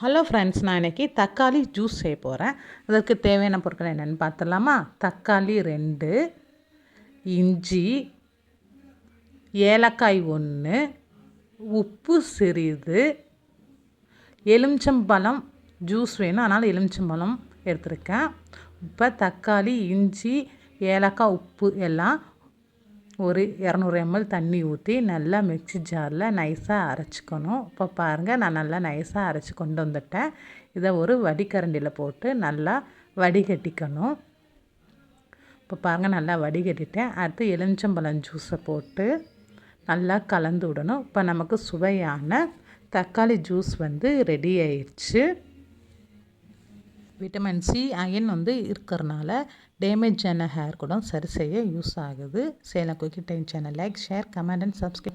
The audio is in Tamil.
ஹலோ ஃப்ரெண்ட்ஸ், நான் இன்றைக்கி தக்காளி ஜூஸ் செய்ய போகிறேன். அதற்கு தேவையான பொருட்கள் என்னென்னு பார்த்துடலாமா? தக்காளி 2, இஞ்சி, ஏலக்காய் 1, உப்பு சிறிது, எலுமிச்சம்பழம் ஜூஸ் வேணும், அதனால் எலுமிச்சம்பழம் எடுத்துருக்கேன். இப்போ தக்காளி, இஞ்சி, ஏலக்காய், உப்பு எல்லாம் ஒரு 200 ml தண்ணி ஊற்றி நல்லா மிக்ஸி ஜாரில் நைஸாக அரைச்சிக்கணும். இப்போ பாருங்கள், நான் நல்லா நைஸாக அரைச்சி கொண்டு வந்துட்டேன். இதை ஒரு வடிகரண்டியில் போட்டு நல்லா வடிகட்டிக்கணும். இப்போ பாருங்கள், நல்லா வடிகட்டிட்டேன். அடுத்து எலுமிச்சம்பழம் ஜூஸை போட்டு நல்லா கலந்து விடணும். இப்போ நமக்கு சுவையான தக்காளி ஜூஸ் ரெடி ஆயிடுச்சு. விட்டமின் சி, அயன் இருக்கிறனால டேமேஜ் ஆன ஹேர் கூட சரி செய்ய யூஸ் ஆகுது. Salem cookie time channel like, share, comment and subscribe.